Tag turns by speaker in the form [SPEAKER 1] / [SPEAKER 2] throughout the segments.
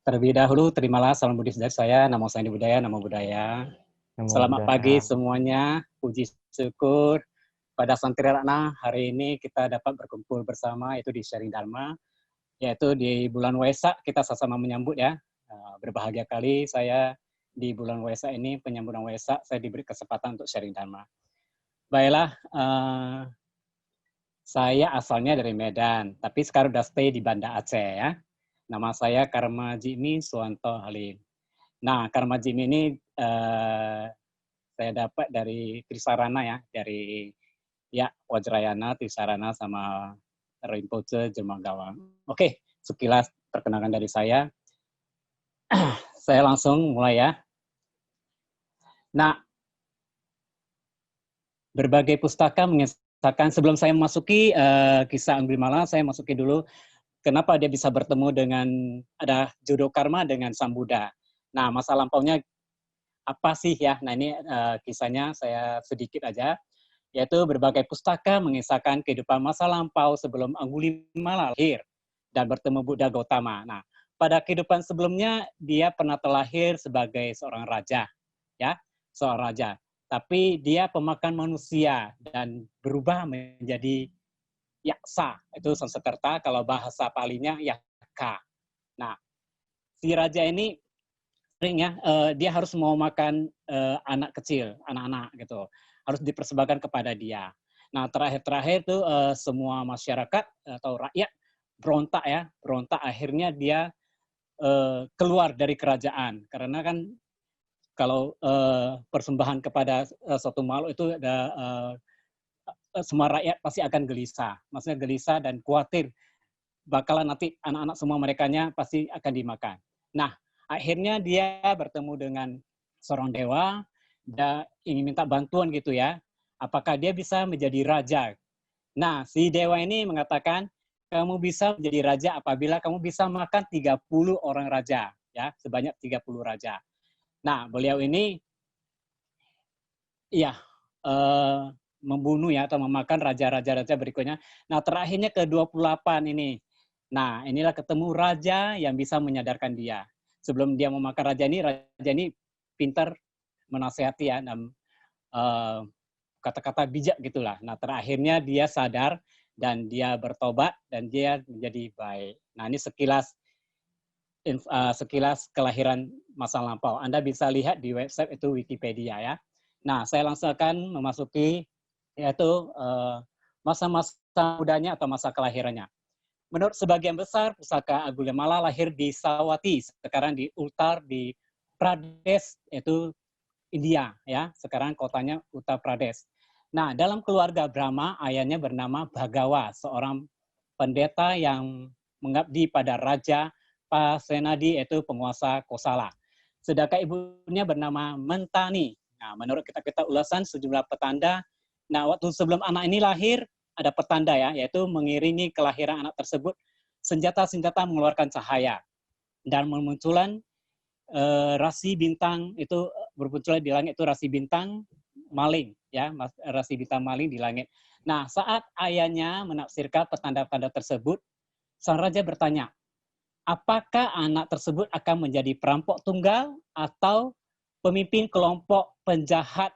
[SPEAKER 1] Terlebih dahulu, terimalah salam Buddhis dari saya, Namo Sandi Buddhaya, Namo Buddhaya.
[SPEAKER 2] Namo
[SPEAKER 1] Selamat pagi
[SPEAKER 2] Buddhaya.
[SPEAKER 1] semuanya, puji syukur pada Sang Triratna, hari ini kita dapat berkumpul bersama, yaitu di Sharing Dharma, yaitu di bulan Waisak, kita sama-sama menyambut ya. Berbahagia kali saya di bulan Waisak ini, penyambutan Waisak, saya diberi kesempatan untuk Sharing Dharma. Baiklah, saya asalnya dari Medan, tapi sekarang udah stay di Banda Aceh ya. Nama saya Karma Jimmy Suwanto Halim. Nah, Karma Jimmy ini saya dapat dari Trisarana ya, dari ya Wajrayana, Trisarana sama Rinpoche Jemagawang. Oke, sekilas perkenalan dari saya. Saya langsung mulai ya. Nah, berbagai pustaka mengisahkan, sebelum saya memasuki kisah Angulimala, saya masuki dulu kenapa dia bisa bertemu dengan, ada jodoh karma dengan Sang Buddha. Nah, masa lampaunya apa sih ya? Nah, ini kisahnya saya sedikit aja, yaitu berbagai pustaka mengisahkan kehidupan masa lampau sebelum Angulimala lahir dan bertemu Buddha Gautama. Nah, pada kehidupan sebelumnya dia pernah terlahir sebagai seorang raja, ya, seorang raja. Tapi dia pemakan manusia dan berubah menjadi yaksa, itu Sanskerta, kalau bahasa Palinya yaka. Nah, si raja ini sering ya, dia harus mau makan anak kecil, anak-anak gitu, harus dipersembahkan kepada dia. Nah, terakhir tuh semua masyarakat atau rakyat berontak ya, berontak, akhirnya dia keluar dari kerajaan, karena kan kalau persembahan kepada suatu makhluk itu ada semua rakyat pasti akan gelisah, maksudnya gelisah dan khawatir bakalan nanti anak-anak semua merekanya pasti akan dimakan. Nah, akhirnya dia bertemu dengan seorang dewa, dia ingin minta bantuan gitu ya. Apakah dia bisa menjadi raja? Nah, si dewa ini mengatakan, kamu bisa menjadi raja apabila kamu bisa makan 30 orang raja, ya, sebanyak 30 raja. Nah, beliau ini iya, membunuh ya atau memakan raja-raja berikutnya. Nah, terakhirnya ke-28 ini. Nah, inilah ketemu raja yang bisa menyadarkan dia. Sebelum dia memakan raja ini pintar menasehati ya, dan kata-kata bijak gitulah. Nah, terakhirnya dia sadar dan dia bertobat dan dia menjadi baik. Nah, ini sekilas kelahiran masa lampau. Anda bisa lihat di website itu Wikipedia ya. Nah, saya langsung akan memasuki yaitu masa-masa mudanya atau masa kelahirannya. Menurut sebagian besar, pusaka Angulimala lahir di Sawati, sekarang di Uttar di Pradesh, yaitu India ya. Sekarang kotanya Uttar Pradesh. Nah, dalam keluarga Brahma, ayahnya bernama Bhagawa, seorang pendeta yang mengabdi pada Raja Pasenadi, yaitu penguasa Kosala. Sedangkan ibunya bernama Mentani. Nah, menurut kita ulasan sejumlah petanda, nah waktu sebelum anak ini lahir, ada petanda ya, yaitu mengiringi kelahiran anak tersebut, senjata-senjata mengeluarkan cahaya. Dan bermunculan rasi bintang itu bermunculan di langit, itu rasi bintang maling ya, rasi bintang maling di langit. Nah, saat ayahnya menafsirkan petanda-petanda tersebut, sang raja bertanya, apakah anak tersebut akan menjadi perampok tunggal atau pemimpin kelompok penjahat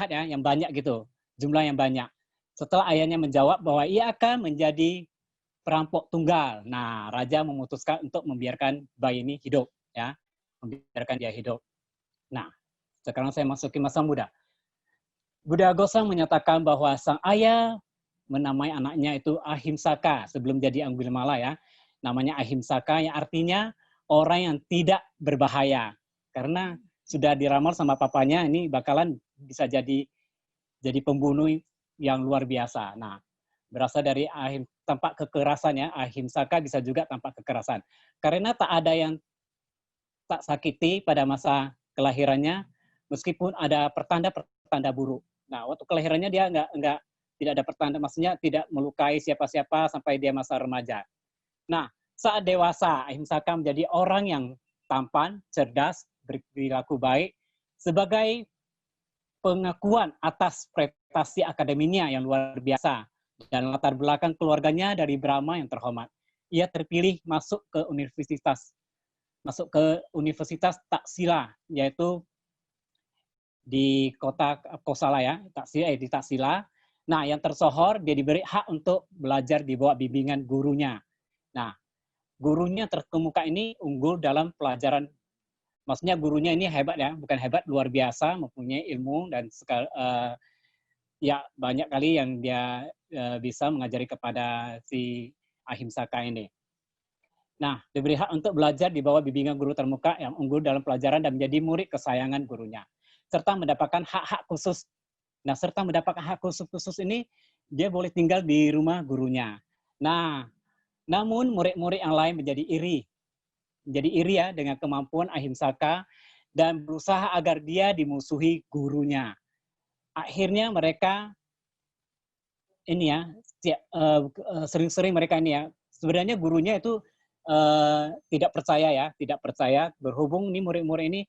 [SPEAKER 1] ya, yang banyak gitu, jumlah yang banyak. Setelah ayahnya menjawab bahwa ia akan menjadi perampok tunggal. Nah, raja memutuskan untuk membiarkan bayi ini hidup ya, membiarkan dia hidup. Nah, sekarang saya masuki masa muda. Buddha Gosang menyatakan bahwa sang ayah menamai anaknya itu Ahimsaka sebelum jadi Angulimala ya. Namanya Ahimsaka yang artinya orang yang tidak berbahaya. Karena sudah diramal sama papanya ini bakalan bisa jadi pembunuh yang luar biasa. Nah, berasal dari tampak kekerasan ya, Ahimsaka bisa juga tampak kekerasan. Karena tak ada yang tak sakiti pada masa kelahirannya, meskipun ada pertanda-pertanda buruk. Nah, waktu kelahirannya dia tidak ada pertanda, maksudnya tidak melukai siapa-siapa sampai dia masa remaja. Nah, saat dewasa, Ahimsaka menjadi orang yang tampan, cerdas, berperilaku baik, sebagai pengakuan atas prestasi akademinya yang luar biasa dan latar belakang keluarganya dari Brahma yang terhormat. ia terpilih masuk ke Universitas Taksila, yaitu di kota Kosala ya, di Taksila. Nah, yang tersohor dia diberi hak untuk belajar di bawah bimbingan gurunya. Nah, gurunya terkemuka ini unggul dalam pelajaran, maksudnya gurunya ini hebat ya, bukan hebat, luar biasa, mempunyai ilmu dan ya banyak kali yang dia bisa mengajari kepada si Ahimsaka ini. Nah, diberi hak untuk belajar di bawah bimbingan guru termuka yang unggul dalam pelajaran dan menjadi murid kesayangan gurunya, serta mendapatkan hak-hak khusus. Nah, serta mendapatkan hak khusus ini, dia boleh tinggal di rumah gurunya. Nah, namun murid-murid yang lain menjadi iri ya dengan kemampuan Ahimsaka dan berusaha agar dia dimusuhi gurunya. Akhirnya mereka ini ya, sering-sering mereka ini ya, sebenarnya gurunya itu tidak percaya berhubung ini murid-murid ini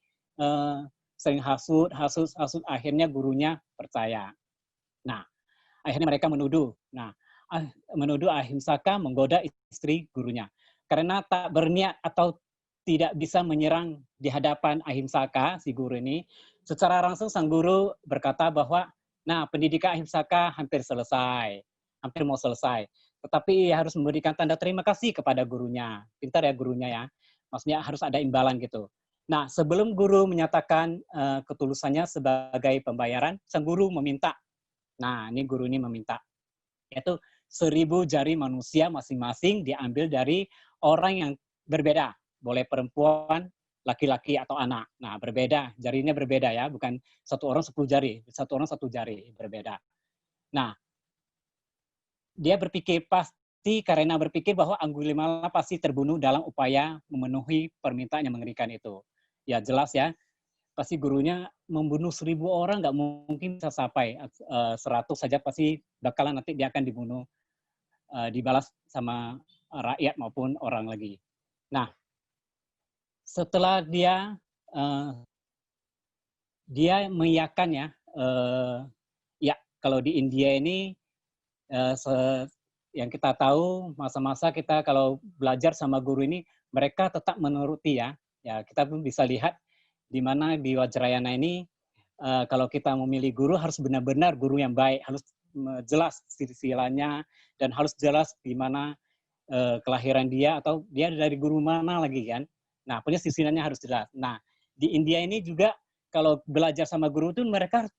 [SPEAKER 1] sering hasut, akhirnya gurunya percaya. Nah, akhirnya mereka menuduh. Nah, menuduh Ahimsaka menggoda istri gurunya. Karena tak berniat atau tidak bisa menyerang di hadapan Ahimsaka, si guru ini, secara langsung sang guru berkata bahwa, nah, pendidikan Ahimsaka hampir mau selesai. Tetapi ia harus memberikan tanda terima kasih kepada gurunya. Pintar ya gurunya ya. Maksudnya harus ada imbalan gitu. Nah, sebelum guru menyatakan ketulusannya sebagai pembayaran, sang guru meminta. Nah, ini guru ini meminta. Yaitu 1000 jari manusia masing-masing diambil dari orang yang berbeda. Boleh perempuan, laki-laki, atau anak. Nah, berbeda. Jarinya berbeda ya. Bukan satu orang 10 jari. Satu orang 1 jari. Berbeda. Nah, dia berpikir karena berpikir bahwa Angulimala pasti terbunuh dalam upaya memenuhi permintaan yang mengerikan itu. Ya jelas ya, pasti gurunya membunuh 1000 orang nggak mungkin bisa sampai 100 saja pasti bakalan nanti dia akan dibunuh, dibalas sama rakyat maupun orang lagi. Nah, setelah dia mengiyakan ya, ya kalau di India ini yang kita tahu masa-masa kita kalau belajar sama guru ini mereka tetap menuruti ya. Ya kita pun bisa lihat di mana di Wajrayana ini kalau kita memilih guru harus benar-benar guru yang baik, harus jelas silsilahnya dan harus jelas di mana kelahiran dia atau dia dari guru mana lagi kan. Nah, punya silsilahnya harus jelas. Nah, di India ini juga kalau belajar sama guru itu mereka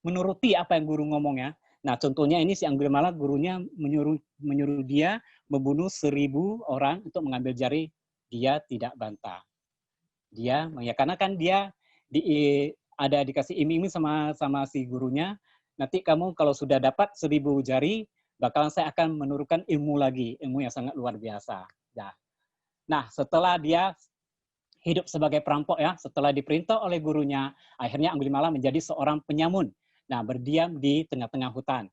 [SPEAKER 1] menuruti apa yang guru ngomong ya. Nah, contohnya ini si Angulimala gurunya menyuruh dia membunuh 1000 orang untuk mengambil jari, dia tidak bantah. Dia karena kan dia ada dikasih iming-iming sama si gurunya, nanti kamu kalau sudah dapat 1000 jari, bakalan saya akan menurunkan ilmu lagi, ilmu yang sangat luar biasa. Nah, setelah dia hidup sebagai perampok ya, setelah diperintah oleh gurunya, akhirnya Angulimala menjadi seorang penyamun. Nah, berdiam di tengah-tengah hutan.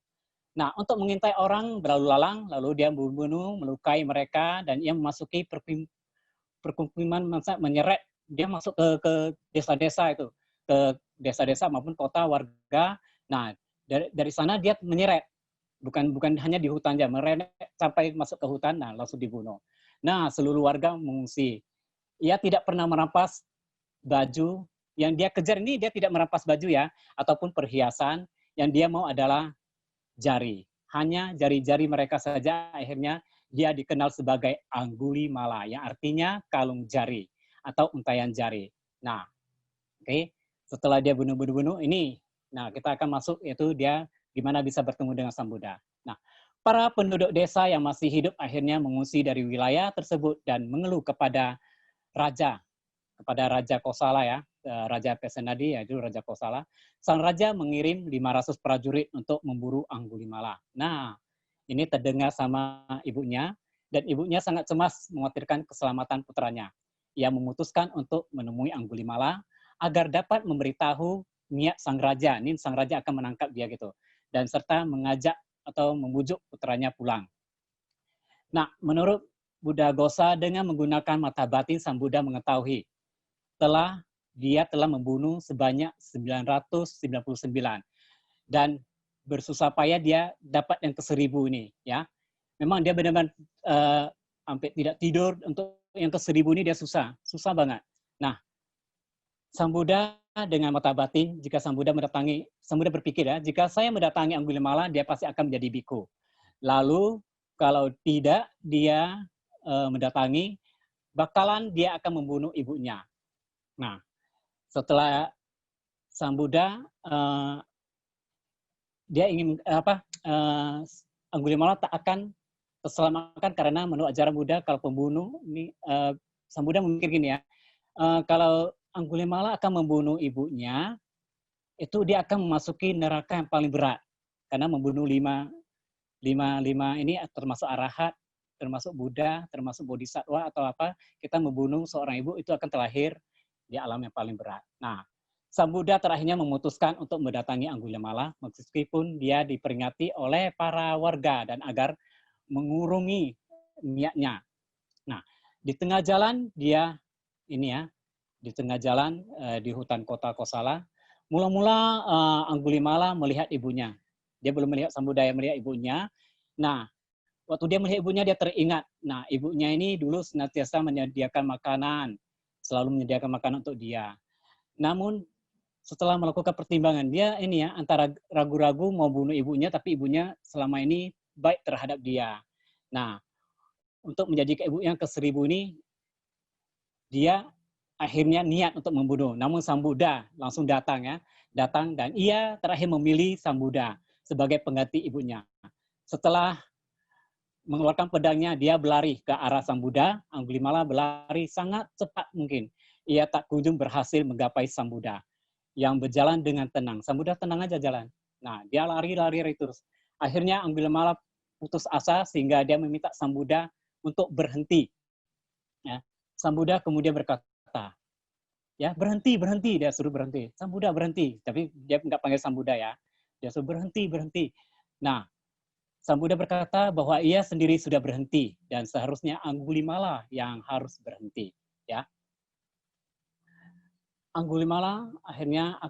[SPEAKER 1] Nah, untuk mengintai orang berlalu lalang, lalu dia membunuh, melukai mereka, dan ia memasuki perkumpulan menyeret. Dia masuk ke desa-desa itu, ke desa-desa maupun kota warga. Nah, dari sana dia menyeret. Bukan hanya di hutan, dia menyeret sampai masuk ke hutan, nah langsung dibunuh. Nah, seluruh warga mengungsi. Ia tidak pernah merampas baju. Yang dia kejar ini dia tidak merampas baju ya, ataupun perhiasan. Yang dia mau adalah jari. Hanya jari-jari mereka saja akhirnya dia dikenal sebagai Angulimala, yang artinya kalung jari atau untayan jari. Nah, oke. Setelah dia bunuh-bunuh ini, nah kita akan masuk yaitu dia gimana bisa bertemu dengan Sang Buddha. Nah, para penduduk desa yang masih hidup akhirnya mengungsi dari wilayah tersebut dan mengeluh kepada Raja Kosala ya, Raja Pesenadi yaitu Raja Kosala. Sang raja mengirim 500 prajurit untuk memburu Angulimala. Nah, ini terdengar sama ibunya dan ibunya sangat cemas mengkhawatirkan keselamatan putranya. Ia memutuskan untuk menemui Angulimala agar dapat memberitahu niat sang raja. Ini sang raja akan menangkap dia gitu. Dan serta mengajak atau membujuk putranya pulang. Nah, menurut Buddha Ghosa dengan menggunakan mata batin sang Buddha mengetahui dia telah membunuh sebanyak 999 dan bersusah payah dia dapat yang ke-1000 ini ya. Memang dia benar-benar hampir tidak tidur, untuk yang ke-1000 ini dia susah banget. Nah, Sang Buddha dengan mata batin, jika Sang Buddha berpikir ya, jika saya mendatangi Angulimala, dia pasti akan menjadi biku. Lalu kalau tidak dia mendatangi, bakalan dia akan membunuh ibunya. Nah, setelah Sang Buddha dia ingin Angulimala tak akan terselamatkan, karena menurut ajaran Buddha kalau pembunuh ini Sang Buddha memikir gini ya, kalau Angulimala akan membunuh ibunya, itu dia akan memasuki neraka yang paling berat, karena membunuh lima ini termasuk arahat, termasuk Buddha, termasuk bodhisattva atau apa, kita membunuh seorang ibu itu akan terlahir di alam yang paling berat. Nah, Sang Buddha terakhirnya memutuskan untuk mendatangi Angulimala, meskipun dia diperingati oleh para warga dan agar mengurungi niatnya. Nah, di tengah jalan dia di tengah jalan di hutan kota Kosala, mula-mula Angulimala melihat ibunya. Dia belum melihat Sang Buddha, yang melihat ibunya. Nah, waktu dia melihat ibunya, dia teringat. Nah, ibunya ini dulu senantiasa menyediakan makanan, selalu menyediakan makanan untuk dia. Namun setelah melakukan pertimbangan, dia antara ragu-ragu mau bunuh ibunya, tapi ibunya selama ini baik terhadap dia. Nah, untuk menjadi ibu yang ke-1000 ini, dia akhirnya niat untuk membunuh. Namun Sang Buddha langsung datang dan ia terakhir memilih Sang Buddha sebagai pengganti ibunya. Setelah mengeluarkan pedangnya, dia berlari ke arah Sang Buddha. Angulimala berlari sangat cepat mungkin. Ia tak kunjung berhasil menggapai Sang Buddha yang berjalan dengan tenang. Sang Buddha tenang aja jalan. Nah, dia lari terus. Akhirnya Angulimala putus asa sehingga dia meminta Sang Buddha untuk berhenti. Ya. Sang Buddha kemudian berkata, ya berhenti, dia suruh berhenti. Sang Buddha berhenti, tapi dia nggak panggil Sang Buddha ya. Dia suruh berhenti. Nah, Sang Buddha berkata bahwa ia sendiri sudah berhenti dan seharusnya Angulimala yang harus berhenti. Ya, Angulimala akhirnya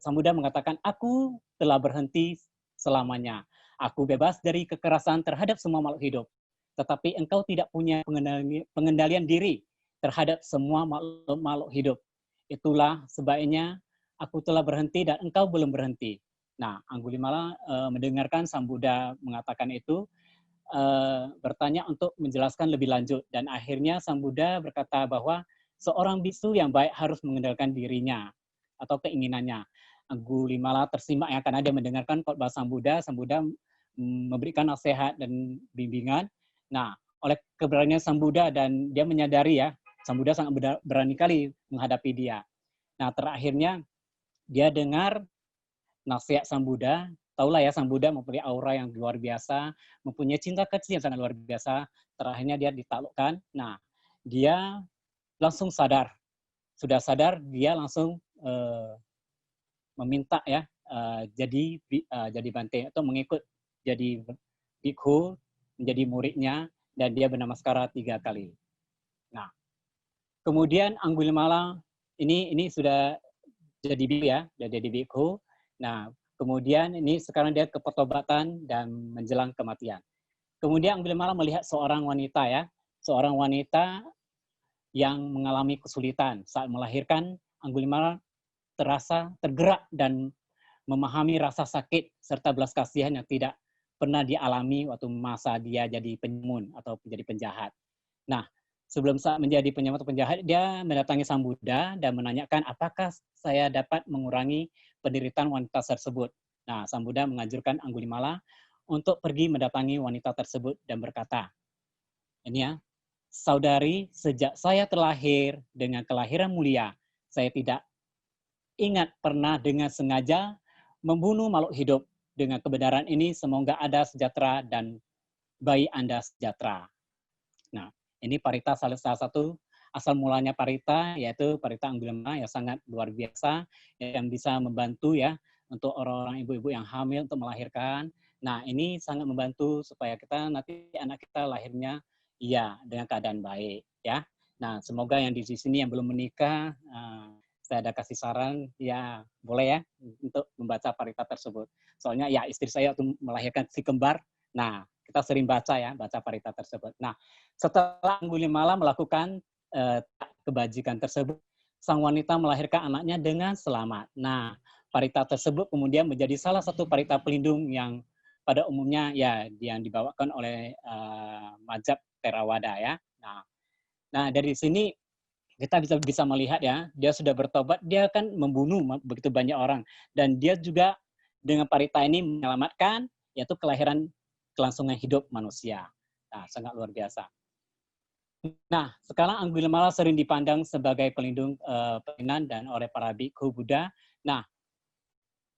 [SPEAKER 1] Sang Buddha mengatakan, aku telah berhenti selamanya. Aku bebas dari kekerasan terhadap semua makhluk hidup. Tetapi engkau tidak punya pengendalian diri terhadap semua makhluk hidup. Itulah sebabnya aku telah berhenti dan engkau belum berhenti. Nah, Angulimala mendengarkan Sang Buddha mengatakan itu, bertanya untuk menjelaskan lebih lanjut. Dan akhirnya Sang Buddha berkata bahwa seorang bisu yang baik harus mengendalikan dirinya atau keinginannya. Angulimala tersimak ya, karena dia mendengarkan khotbah Sang Buddha memberikan nasihat dan bimbingan. Nah, oleh keberanian Sang Buddha dan dia menyadari ya, Sang Buddha sangat berani kali menghadapi dia. Nah, terakhirnya dia dengar nasihat Sang Buddha. Taulah ya, Sang Buddha mempunyai aura yang luar biasa, mempunyai cinta kasih yang sangat luar biasa. Terakhirnya dia ditaklukkan. Nah, dia langsung sadar. Sudah sadar, dia langsung meminta ya jadi bante atau mengikut jadi bikhu, menjadi muridnya, dan dia bernamaskara 3 kali. Nah, kemudian Angulimala ini sudah jadi bikhu ya, sudah jadi bikhu. Nah, kemudian ini sekarang dia kepetobatan dan menjelang kematian. Kemudian Angulimala melihat seorang wanita yang mengalami kesulitan saat melahirkan. Angulimala terasa tergerak dan memahami rasa sakit serta belas kasihan yang tidak pernah dialami waktu masa dia jadi penyemun atau menjadi penjahat. Nah, sebelum saat menjadi penyemun atau penjahat, dia mendatangi Sang Buddha dan menanyakan apakah saya dapat mengurangi penderitaan wanita tersebut. Nah, Sang Buddha menganjurkan Angulimala untuk pergi mendatangi wanita tersebut dan berkata, ini ya, saudari, sejak saya terlahir dengan kelahiran mulia, saya tidak ingat pernah dengan sengaja membunuh makhluk hidup. Dengan kebenaran ini, semoga Anda sejahtera dan bayi Anda sejahtera. Nah, ini Parita salah satu asal mulanya Parita, yaitu Parita Angulimala yang sangat luar biasa, yang bisa membantu ya untuk orang-orang ibu-ibu yang hamil untuk melahirkan. Nah, ini sangat membantu supaya kita nanti anak kita lahirnya iya dengan keadaan baik ya. Nah, semoga yang di sini yang belum menikah, saya ada kasih saran, ya boleh ya untuk membaca Parita tersebut. Soalnya ya istri saya waktu melahirkan si kembar, Nah, kita sering baca ya, baca parita tersebut. Nah, setelah Anggulimala melakukan kebajikan tersebut, sang wanita melahirkan anaknya dengan selamat. Nah, parita tersebut kemudian menjadi salah satu parita pelindung yang pada umumnya ya yang dibawakan oleh mazhab Theravada ya. Nah, dari sini kita bisa melihat ya, dia sudah bertobat, dia kan membunuh begitu banyak orang, dan dia juga dengan parita ini menyelamatkan yaitu kelahiran kelangsungan hidup manusia. Nah, sangat luar biasa. Nah, sekarang Anggulimala sering dipandang sebagai pelindung pimpinan dan oleh para bikhu Buddha. Nah,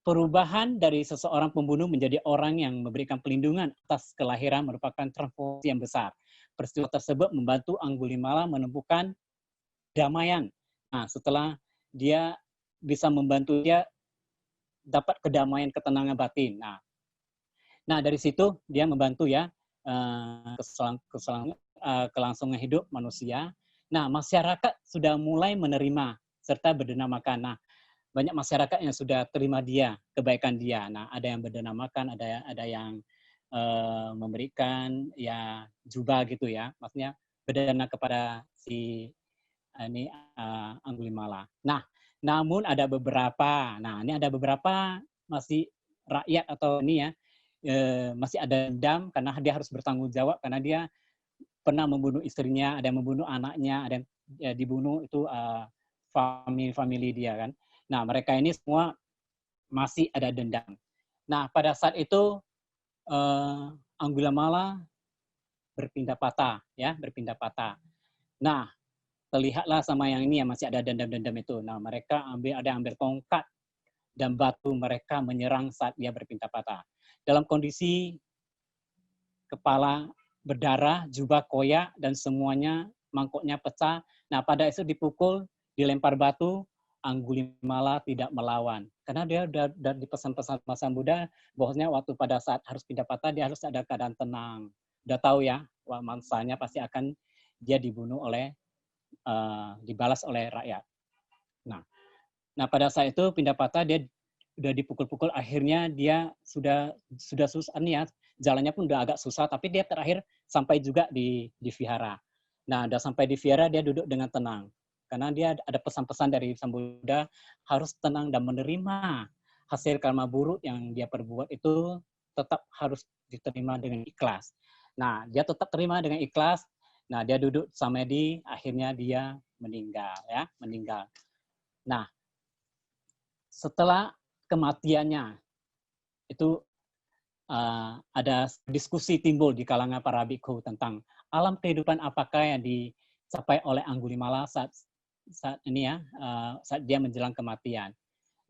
[SPEAKER 1] perubahan dari seseorang pembunuh menjadi orang yang memberikan pelindungan atas kelahiran merupakan transformasi yang besar. Peristiwa tersebut membantu Anggulimala menemukan damaian. Nah, setelah dia bisa membantu dia dapat kedamaian, ketenangan batin. Nah, dari situ dia membantu ya kelangsungan hidup manusia. Nah, masyarakat sudah mulai menerima serta berdinamakan. Nah, banyak masyarakat yang sudah terima dia, kebaikan dia. Nah, ada yang berdinamakan, ada yang memberikan ya jubah gitu ya, maksudnya berdana kepada si ini Anggulimala. Nah, namun ada beberapa. Nah, ini ada beberapa masih rakyat atau ini ya masih ada dendam karena dia harus bertanggung jawab karena dia pernah membunuh istrinya, ada yang membunuh anaknya, ada yang ya, dibunuh itu family dia kan. Nah, mereka ini semua masih ada dendam. Nah, pada saat itu Anggulimala berpindah patah ya, berpindah patah. Nah, terlihatlah sama yang ini yang masih ada dendam-dendam itu. Nah, mereka ada yang ambil tongkat dan batu mereka menyerang saat dia berpindah patah. Dalam kondisi kepala berdarah, jubah koyak, dan semuanya mangkoknya pecah. Nah, pada itu dipukul, dilempar batu, Anggulimala tidak melawan. Karena dia udah dipesan-pesan sama Sang Buddha, bahwasanya waktu pada saat harus pindah patah, dia harus ada keadaan tenang. Udah tahu ya, mangsanya pasti akan dia dibunuh oleh, dibalas oleh rakyat. Nah, pada saat itu pindah patah, dia udah dipukul-pukul, akhirnya dia sudah susah nih ya, jalannya pun udah agak susah, tapi dia terakhir sampai juga di vihara. Nah, udah sampai di vihara, dia duduk dengan tenang. Karena dia ada pesan-pesan dari Sang Buddha, harus tenang dan menerima hasil karma buruk yang dia perbuat itu tetap harus diterima dengan ikhlas. Nah, dia tetap terima dengan ikhlas. Nah, dia duduk samadhi, akhirnya dia meninggal ya, meninggal. Nah, setelah kematiannya itu ada diskusi timbul di kalangan para bikhu tentang alam kehidupan apakah yang dicapai oleh Anggulimala saat ini ya, saat dia menjelang kematian.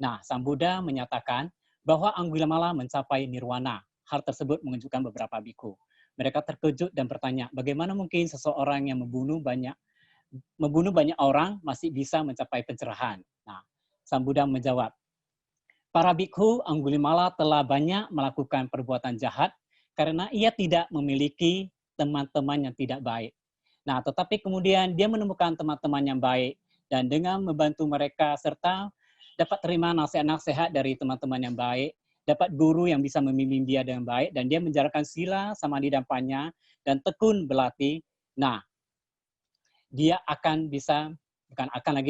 [SPEAKER 1] Nah, Sang Buddha menyatakan bahwa Anggulimala mencapai nirwana. Hal tersebut menunjukkan beberapa bikhu. Mereka terkejut dan bertanya, bagaimana mungkin seseorang yang membunuh banyak orang masih bisa mencapai pencerahan? Nah, Sang Buddha menjawab, para bikhu Anggulimala telah banyak melakukan perbuatan jahat karena ia tidak memiliki teman-teman yang tidak baik. Nah, tetapi kemudian dia menemukan teman-teman yang baik dan dengan membantu mereka serta dapat terima nasihat-nasihat dari teman-teman yang baik, dapat guru yang bisa membimbing dia dengan baik dan dia menjalankan sila, samadhi dan panya dan tekun berlatih. Nah, dia akan bisa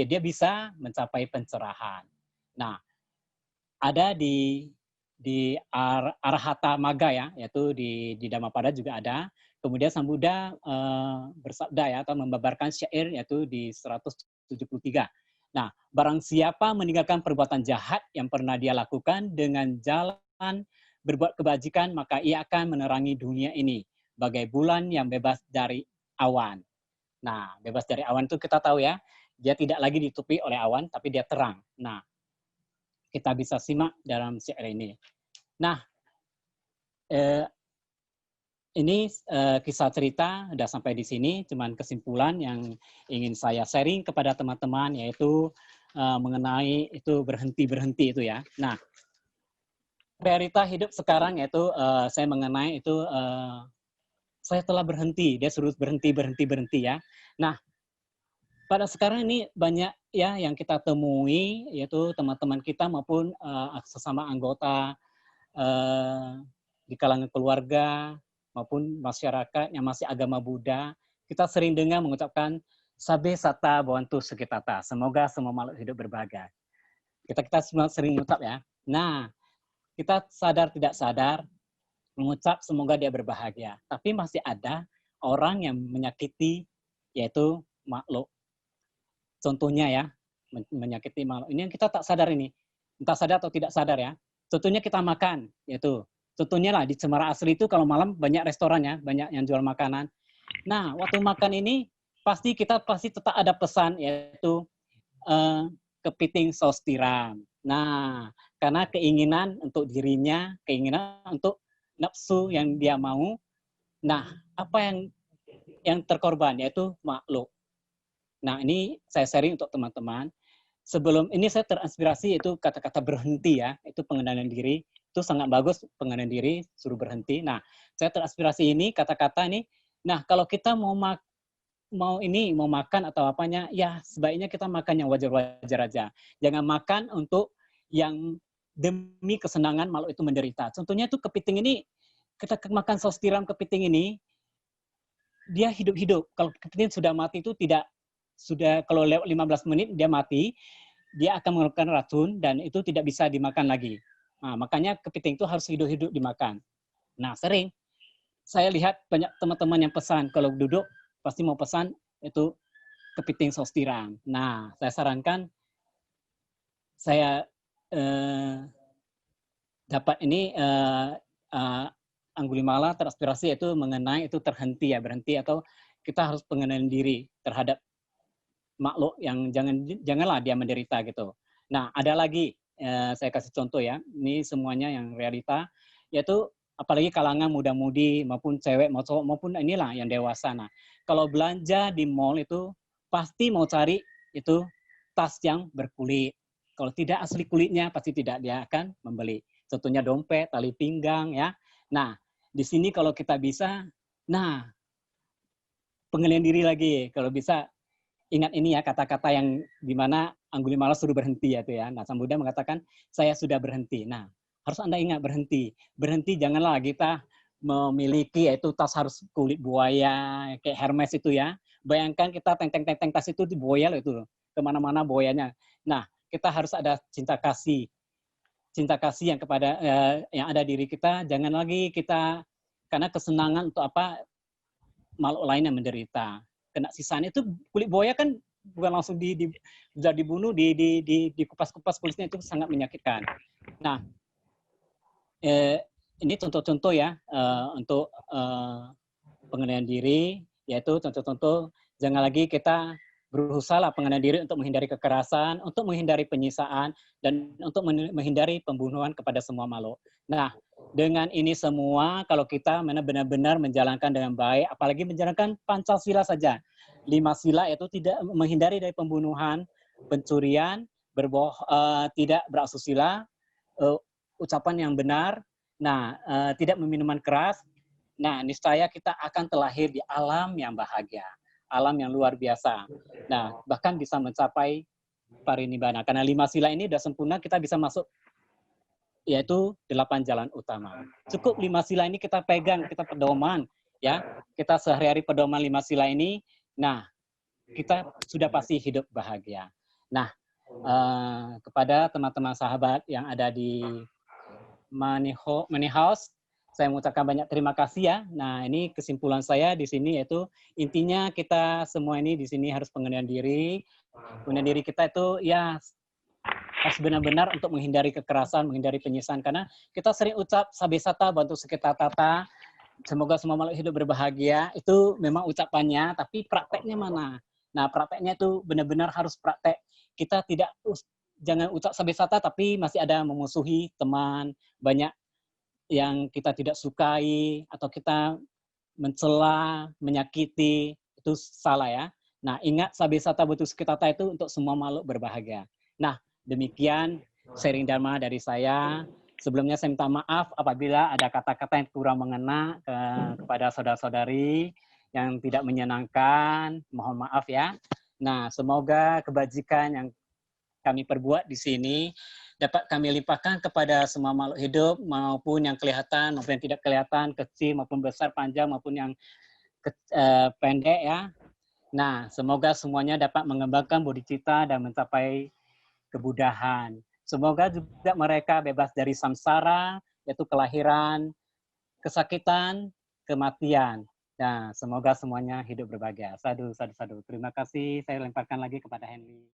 [SPEAKER 1] dia bisa mencapai pencerahan. Nah, ada di Arahata Magga ya, yaitu di Dhammapada juga ada. Kemudian Sang Buddha bersabda ya atau membabarkan syair yaitu di 173. Nah, barang siapa meninggalkan perbuatan jahat yang pernah dia lakukan dengan jalan berbuat kebajikan, maka ia akan menerangi dunia ini bagai bulan yang bebas dari awan. Nah, bebas dari awan itu kita tahu ya, dia tidak lagi ditutupi oleh awan, tapi dia terang. Nah, kita bisa simak dalam syair ini. Nah, ini kisah cerita udah sampai di sini, cuman kesimpulan yang ingin saya sharing kepada teman-teman yaitu mengenai itu berhenti itu ya. Nah, realita hidup sekarang yaitu saya mengenai itu saya telah berhenti, dia suruh berhenti ya. Nah, pada sekarang ini banyak ya yang kita temui yaitu teman-teman kita maupun sesama anggota di kalangan keluarga maupun masyarakat yang masih agama Buddha, kita sering dengar mengucapkan Sabe Sata Bhavantu Sukhitata. Semoga semua makhluk hidup berbahagia. Kita semua sering mengucap ya. Nah, kita sadar tidak sadar mengucap semoga dia berbahagia. Tapi masih ada orang yang menyakiti, yaitu makhluk. Contohnya ya, menyakiti makhluk. Ini yang kita tak sadar ini. Entah sadar atau tidak sadar ya. Contohnya kita makan, yaitu. Contohnya lah, di Cemara Asri itu kalau malam banyak restoran ya, banyak yang jual makanan. Nah, waktu makan ini, kita pasti tetap ada pesan, yaitu kepiting saus tiram. Nah, karena keinginan untuk dirinya, keinginan untuk nafsu yang dia mau. Nah, apa yang terkorban, yaitu makhluk. Nah, ini saya sharing untuk teman-teman. Sebelum ini saya terinspirasi itu kata-kata berhenti ya, itu pengendalian diri. Itu sangat bagus, pengendalian diri, suruh berhenti. Nah, saya terinspirasi ini kata-kata ini. Nah, kalau kita mau makan atau apanya, ya sebaiknya kita makan yang wajar-wajar aja. Jangan makan untuk yang demi kesenangan makhluk itu menderita. Contohnya itu kepiting ini, kita makan saus tiram kepiting ini, dia hidup-hidup. Kalau kepiting sudah mati itu kalau lewat 15 menit dia mati, dia akan mengeluarkan racun dan itu tidak bisa dimakan lagi. Nah, makanya kepiting itu harus hidup-hidup dimakan. Nah, sering saya lihat banyak teman-teman yang pesan, kalau duduk pasti mau pesan itu kepiting saus tiram. Nah, saya sarankan saya dapat ini Anggulimala terinspirasi itu mengenai itu berhenti atau kita harus pengendalian diri terhadap makhluk yang janganlah dia menderita gitu. Nah, ada lagi saya kasih contoh ya. Ini semuanya yang realita, yaitu apalagi kalangan muda-mudi maupun cewek maupun inilah yang dewasa. Nah, kalau belanja di mall itu pasti mau cari itu tas yang berkulit. Kalau tidak asli kulitnya pasti tidak dia akan membeli. Contohnya dompet, tali pinggang ya. Nah, di sini kalau kita bisa, pengendalian diri lagi. Kalau bisa ingat ini ya kata-kata yang dimana Anggulimala suruh berhenti ya tuh ya. Nah, Sang Buddha mengatakan saya sudah berhenti. Nah, harus Anda ingat berhenti. Berhenti janganlah kita memiliki yaitu tas harus kulit buaya kayak Hermes itu ya. Bayangkan kita teng-teng tas itu di buaya loh itu kemana-mana buayanya. Nah, kita harus ada cinta kasih yang kepada yang ada diri kita. Jangan lagi kita karena kesenangan untuk apa makhluk lain yang menderita. Kena sisaan itu kulit buaya kan bukan langsung dibunuh, dikupas-kupas kulitnya itu sangat menyakitkan. Nah, ini contoh-contoh ya untuk pengendalian diri, yaitu contoh-contoh jangan lagi kita berusaha pengendalian diri untuk menghindari kekerasan, untuk menghindari penyisaan, dan untuk menghindari pembunuhan kepada semua makhluk. Nah, dengan ini semua, kalau kita benar-benar menjalankan dengan baik, apalagi menjalankan Pancasila saja, 5 sila itu tidak menghindari dari pembunuhan, pencurian, tidak berasusila, ucapan yang benar, tidak meminum keras. Nah, niscaya kita akan terlahir di alam yang bahagia, alam yang luar biasa. Nah, bahkan bisa mencapai parinibbana. Karena 5 sila ini sudah sempurna, kita bisa masuk yaitu 8 jalan utama. Cukup 5 sila ini kita pegang, kita pedoman ya. Kita sehari-hari pedoman 5 sila ini, nah kita sudah pasti hidup bahagia. Nah, kepada teman-teman sahabat yang ada di Money House, saya mengucapkan banyak terima kasih ya. Nah, ini kesimpulan saya di sini yaitu intinya kita semua ini di sini harus pengendalian diri. Pengendalian diri kita itu ya harus benar-benar untuk menghindari kekerasan, menghindari penyisaan. Karena kita sering ucap Sabe Sata Bhavantu Sukhitata, semoga semua makhluk hidup berbahagia. Itu memang ucapannya, tapi prakteknya mana? Nah, prakteknya itu benar-benar harus praktek. Kita jangan ucap Sabe Sata, tapi masih ada memusuhi teman, banyak yang kita tidak sukai, atau kita mencela, menyakiti, itu salah ya. Nah, ingat Sabe Sata Bhavantu Sukhitata itu untuk semua makhluk berbahagia. Nah, demikian sharing Dharma dari saya. Sebelumnya saya minta maaf apabila ada kata-kata yang kurang mengena kepada saudara-saudari yang tidak menyenangkan. Mohon maaf ya. Nah, semoga kebajikan yang kami perbuat di sini dapat kami limpahkan kepada semua makhluk hidup, maupun yang kelihatan, maupun yang tidak kelihatan, kecil maupun besar, panjang maupun yang pendek ya. Nah, semoga semuanya dapat mengembangkan budi cita dan mencapai kemudahan. Semoga juga mereka bebas dari samsara, yaitu kelahiran, kesakitan, kematian. Nah, semoga semuanya hidup berbahagia. Sadu, sadu, sadu. Terima kasih. Saya lemparkan lagi kepada Henry.